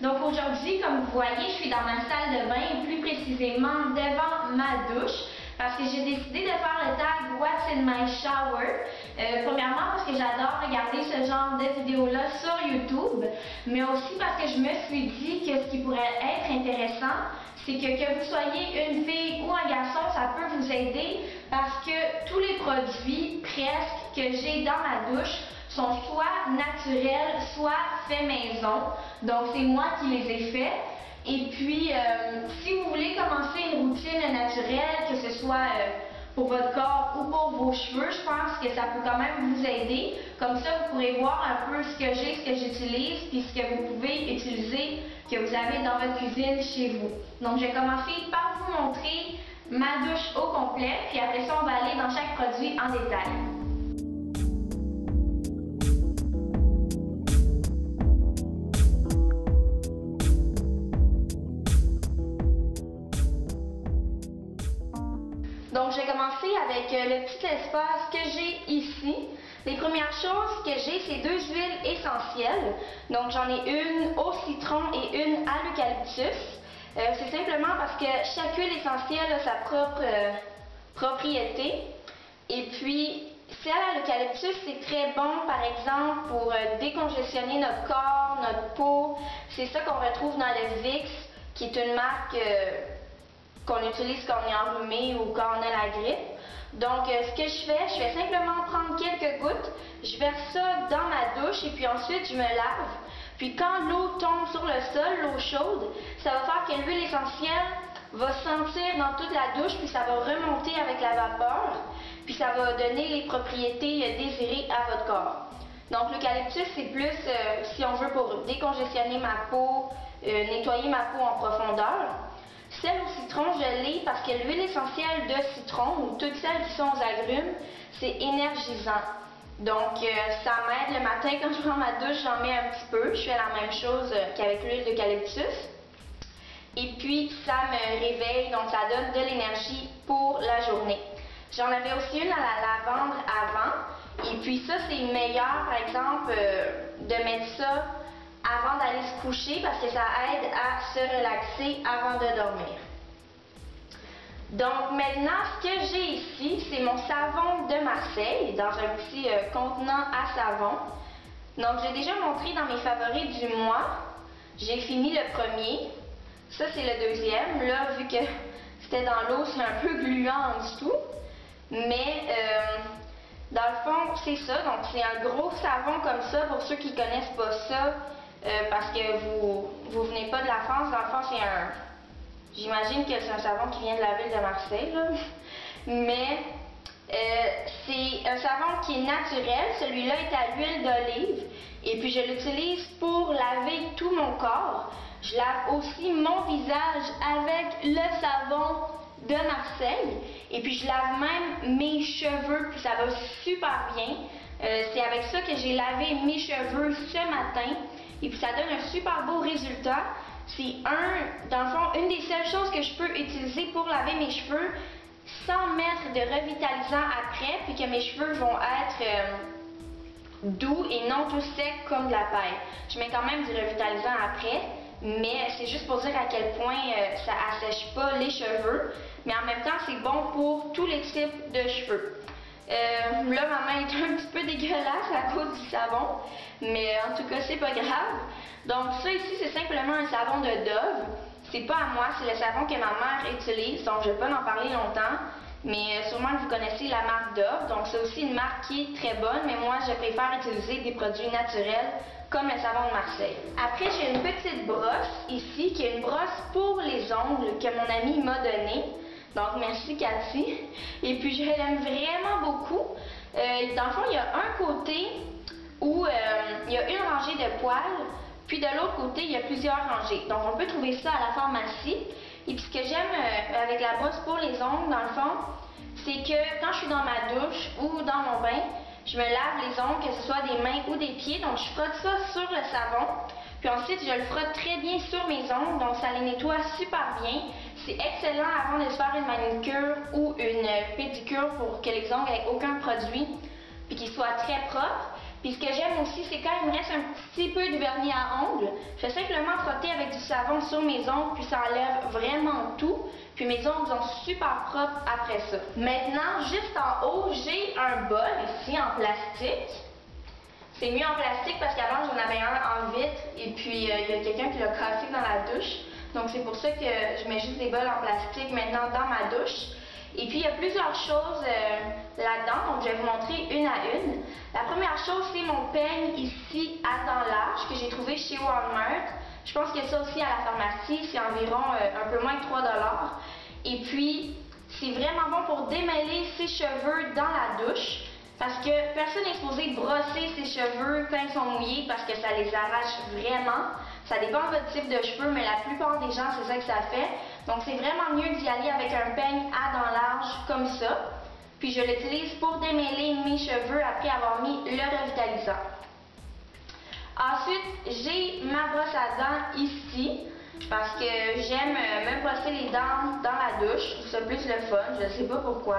Donc aujourd'hui, comme vous voyez, je suis dans ma salle de bain et plus précisément devant ma douche parce que j'ai décidé de faire le tag What's in my shower. Premièrement parce que j'adore regarder ce genre de vidéos-là sur YouTube, mais aussi parce que je me suis dit que ce qui pourrait être intéressant, c'est que vous soyez une fille ou un garçon, ça peut vous aider parce que tous les produits presque que j'ai dans ma douche sont soit naturels, soit faits maison. Donc c'est moi qui les ai faits. Et puis, si vous voulez commencer une routine naturelle, que ce soit pour votre corps ou pour vos cheveux, je pense que ça peut quand même vous aider. Comme ça, vous pourrez voir un peu ce que j'ai, ce que j'utilise, puis ce que vous pouvez utiliser, que vous avez dans votre cuisine chez vous. Donc, je vais commencer par vous montrer ma douche au complet, puis après ça, on va aller dans chaque produit en détail. Donc, je vais commencer avec le petit espace que j'ai ici. Les premières choses que j'ai, c'est 2 huiles essentielles. Donc, j'en ai une au citron et une à l'eucalyptus. C'est simplement parce que chaque huile essentielle a sa propre propriété. Et puis, celle à l'eucalyptus, c'est très bon, par exemple, pour décongestionner notre corps, notre peau. C'est ça qu'on retrouve dans le Vicks, qui est une marque qu'on utilise quand on est enrhumé ou quand on a la grippe. Donc, ce que je vais simplement prendre quelques gouttes, je verse ça dans ma douche et puis ensuite je me lave. Puis quand l'eau tombe sur le sol, l'eau chaude, ça va faire que l'huile essentielle va sentir dans toute la douche, puis ça va remonter avec la vapeur, puis ça va donner les propriétés désirées à votre corps. Donc, l'eucalyptus, c'est plus, si on veut, pour décongestionner ma peau, nettoyer ma peau en profondeur. Celle au citron, je l'ai parce que l'huile essentielle de citron, ou toutes celles qui sont aux agrumes, c'est énergisant. Donc, ça m'aide le matin quand je prends ma douche, j'en mets un petit peu. Je fais la même chose qu'avec l'huile d'eucalyptus. Et puis, ça me réveille, donc ça donne de l'énergie pour la journée. J'en avais aussi une à la lavande avant. Et puis ça, c'est meilleur, par exemple, de mettre ça avant d'aller se coucher parce que ça aide à se relaxer avant de dormir. Donc maintenant, ce que j'ai ici, c'est mon savon de Marseille dans un petit contenant à savon. Donc j'ai déjà montré dans mes favoris du mois. J'ai fini le premier. Ça, c'est le deuxième. Là, vu que c'était dans l'eau, c'est un peu gluant en dessous. Mais dans le fond, c'est ça. Donc c'est un gros savon comme ça pour ceux qui ne connaissent pas ça. Parce que vous venez pas de la France, dans le fond c'est un... J'imagine que c'est un savon qui vient de la ville de Marseille, là. Mais c'est un savon qui est naturel, celui-là est à l'huile d'olive. Et puis je l'utilise pour laver tout mon corps. Je lave aussi mon visage avec le savon de Marseille. Et puis je lave même mes cheveux, puis ça va super bien. C'est avec ça que j'ai lavé mes cheveux ce matin. Et puis ça donne un super beau résultat. C'est dans le fond, une des seules choses que je peux utiliser pour laver mes cheveux sans mettre de revitalisant après, puis que mes cheveux vont être doux et non tout secs comme de la paille. Je mets quand même du revitalisant après, mais c'est juste pour dire à quel point ça assèche pas les cheveux, mais en même temps c'est bon pour tous les types de cheveux. Là, ma main est un petit peu dégueulasse à cause du savon, mais en tout cas, c'est pas grave. Donc, ça ici, c'est simplement un savon de Dove. C'est pas à moi, c'est le savon que ma mère utilise, donc je vais pas en parler longtemps. Mais sûrement que vous connaissez la marque Dove, donc c'est aussi une marque qui est très bonne, mais moi, je préfère utiliser des produits naturels comme le savon de Marseille. Après, j'ai une petite brosse ici, qui est une brosse pour les ongles que mon ami m'a donnée. Donc, merci Cathy. Et puis, je l'aime vraiment beaucoup. Dans le fond, il y a un côté où il y a une rangée de poils, puis de l'autre côté, il y a plusieurs rangées. Donc, on peut trouver ça à la pharmacie. Et puis, ce que j'aime avec la brosse pour les ongles, dans le fond, c'est que quand je suis dans ma douche ou dans mon bain, je me lave les ongles, que ce soit des mains ou des pieds. Donc, je frotte ça sur le savon. Puis ensuite, je le frotte très bien sur mes ongles, donc ça les nettoie super bien. C'est excellent avant de se faire une manucure ou une pédicure pour que les ongles n'aient aucun produit, puis qu'ils soient très propres. Puis ce que j'aime aussi, c'est quand il me reste un petit peu de vernis à ongles, je fais simplement frotter avec du savon sur mes ongles, puis ça enlève vraiment tout. Puis mes ongles sont super propres après ça. Maintenant, juste en haut, j'ai un bol ici en plastique. C'est mieux en plastique parce qu'avant j'en avais un en vitre et puis il y a quelqu'un qui l'a cassé dans la douche. Donc c'est pour ça que je mets juste des bols en plastique maintenant dans ma douche. Et puis il y a plusieurs choses là-dedans, donc je vais vous montrer une à une. La première chose, c'est mon peigne ici à dents larges que j'ai trouvé chez Walmart. Je pense qu'il y a ça aussi à la pharmacie, c'est environ un peu moins de 3 $. Et puis, c'est vraiment bon pour démêler ses cheveux dans la douche. Parce que personne n'est supposé brosser ses cheveux quand ils sont mouillés parce que ça les arrache vraiment. Ça dépend de votre type de cheveux, mais la plupart des gens, c'est ça que ça fait. Donc, c'est vraiment mieux d'y aller avec un peigne à dents larges comme ça. Puis, je l'utilise pour démêler mes cheveux après avoir mis le revitalisant. Ensuite, j'ai ma brosse à dents ici. Parce que j'aime me brosser les dents dans la douche. Je trouve ça plus le fun, je ne sais pas pourquoi.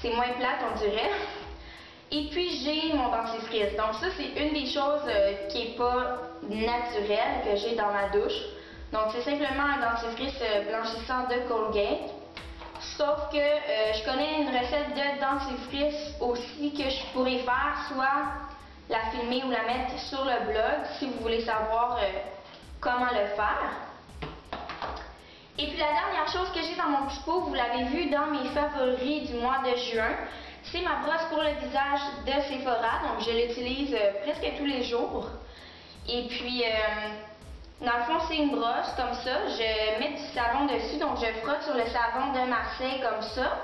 C'est moins plate, on dirait. Et puis, j'ai mon dentifrice. Donc ça, c'est une des choses qui n'est pas naturelle que j'ai dans ma douche. Donc, c'est simplement un dentifrice blanchissant de Colgate. Sauf que je connais une recette de dentifrice aussi que je pourrais faire, soit la filmer ou la mettre sur le blog si vous voulez savoir comment le faire. Et puis la dernière chose que j'ai dans mon petit pot, vous l'avez vu dans mes favoris du mois de juin, c'est ma brosse pour le visage de Sephora. Donc je l'utilise presque tous les jours. Et puis dans le fond, c'est une brosse comme ça. Je mets du savon dessus, donc je frotte sur le savon de Marseille comme ça.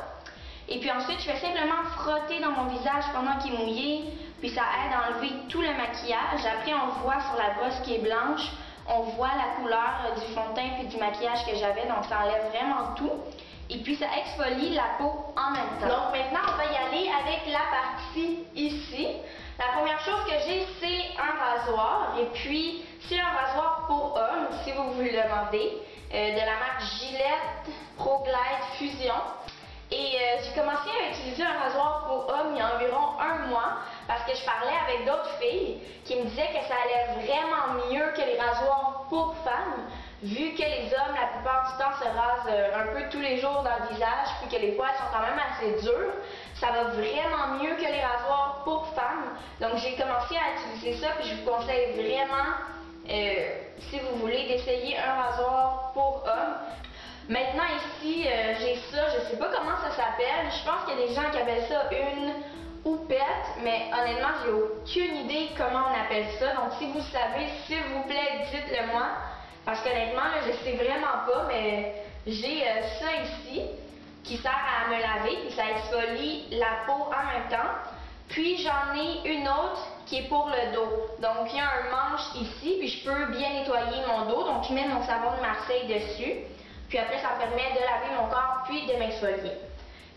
Et puis ensuite, je vais simplement frotter dans mon visage pendant qu'il est mouillé. Puis ça aide à enlever tout le maquillage. Après, on voit sur la brosse qui est blanche, on voit la couleur du fond de teint puis du maquillage que j'avais, donc ça enlève vraiment tout. Et puis ça exfolie la peau en même temps. Donc maintenant, on va y aller avec la partie ici. La première chose que j'ai, c'est un rasoir. Et puis, c'est un rasoir pour homme, si vous vous le demandez, de la marque Gillette Pro Glide Fusion. Et j'ai commencé à utiliser un rasoir pour homme il y a environ un mois parce que je parlais avec d'autres filles qui me disaient que ça allait vraiment mieux que les rasoirs pour femmes, vu que les hommes, la plupart du temps, se rasent un peu tous les jours dans le visage, puis que les poils sont quand même assez durs. Ça va vraiment mieux que les rasoirs pour femmes. Donc j'ai commencé à utiliser ça, puis je vous conseille vraiment, si vous voulez, d'essayer un rasoir pour homme. Maintenant ici, j'ai ça, je sais pas comment ça s'appelle. Je pense qu'il y a des gens qui appellent ça une houppette, mais honnêtement, j'ai aucune idée comment on appelle ça. Donc si vous savez, s'il vous plaît, dites-le moi. Parce qu'honnêtement, je sais vraiment pas, mais j'ai ça ici qui sert à me laver, puis ça exfolie la peau en même temps. Puis j'en ai une autre qui est pour le dos. Donc il y a un manche ici, puis je peux bien nettoyer mon dos. Donc je mets mon savon de Marseille dessus. Puis après, ça me permet de laver mon corps puis de m'exfolier.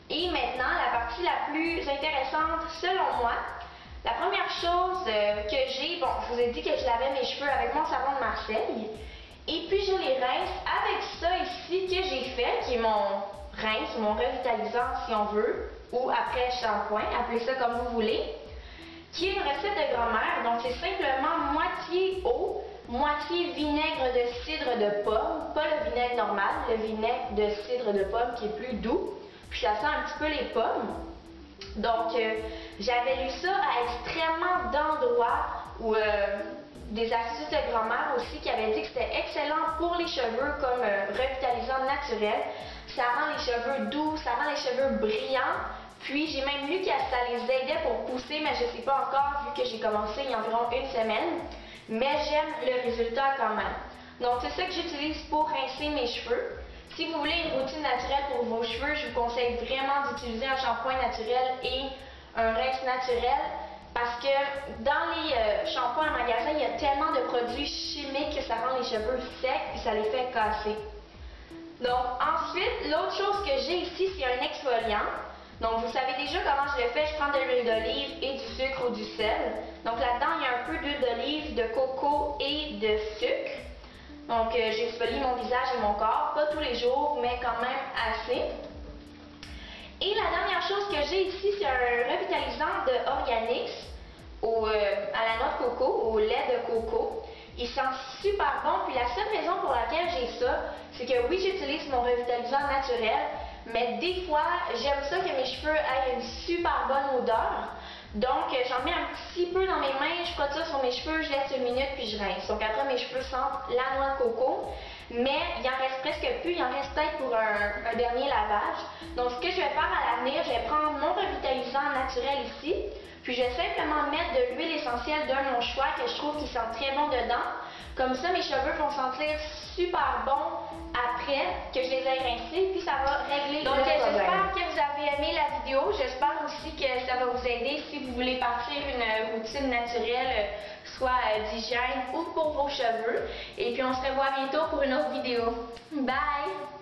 Et maintenant, la partie la plus intéressante selon moi, la première chose que j'ai, bon, je vous ai dit que je lavais mes cheveux avec mon savon de Marseille. Et puis je les rince avec ça ici que j'ai fait, qui est mon rince, mon revitalisant si on veut, ou après shampoing, appelez ça comme vous voulez, qui est une recette de grand-mère. Donc c'est simplement moitié eau, moitié vinaigre de cidre de pomme, pas le vinaigre normal, le vinaigre de cidre de pomme qui est plus doux, puis ça sent un petit peu les pommes. Donc, j'avais lu ça à extrêmement d'endroits où des astuces de grand-mère aussi qui avaient dit que c'était excellent pour les cheveux comme revitalisant naturel. Ça rend les cheveux doux, ça rend les cheveux brillants. Puis, j'ai même lu que ça les aidait pour pousser, mais je ne sais pas encore vu que j'ai commencé il y a environ une semaine. Mais j'aime le résultat quand même. Donc c'est ça que j'utilise pour rincer mes cheveux. Si vous voulez une routine naturelle pour vos cheveux, je vous conseille vraiment d'utiliser un shampoing naturel et un rince naturel parce que dans les shampoings en magasin, il y a tellement de produits chimiques que ça rend les cheveux secs et ça les fait casser. Donc ensuite, l'autre chose que j'ai ici, c'est un exfoliant. Donc, vous savez déjà comment je le fais. Je prends de l'huile d'olive et du sucre ou du sel. Donc, là-dedans, il y a un peu d'huile d'olive, de coco et de sucre. Donc, j'exfolie mon visage et mon corps. Pas tous les jours, mais quand même assez. Et la dernière chose que j'ai ici, c'est un revitalisant de Organix. à la noix de coco, au lait de coco. Il sent super bon, puis la seule raison pour laquelle j'ai ça, c'est que oui, j'utilise mon revitalisant naturel, mais des fois, j'aime ça que mes cheveux aient une super bonne odeur. Donc, j'en mets un petit peu dans mes mains, je frotte ça sur mes cheveux, je laisse une minute, puis je rince. Donc après, mes cheveux sentent la noix de coco, mais il en reste presque plus, il en reste peut-être pour un dernier lavage. Donc, ce que je vais faire à l'avenir, je vais prendre mon revitalisant naturel ici, puis je vais simplement mettre de l'huile essentielle de mon choix que je trouve qui sent très bon dedans. Comme ça, mes cheveux vont sentir super bon après que je les ai rincés, puis ça va régler le problème. Donc, j'espère que vous avez aimé la vidéo. J'espère aussi que ça va vous aider si vous voulez partir une routine naturelle, soit d'hygiène ou pour vos cheveux. Et puis, on se revoit bientôt pour une autre vidéo. Bye!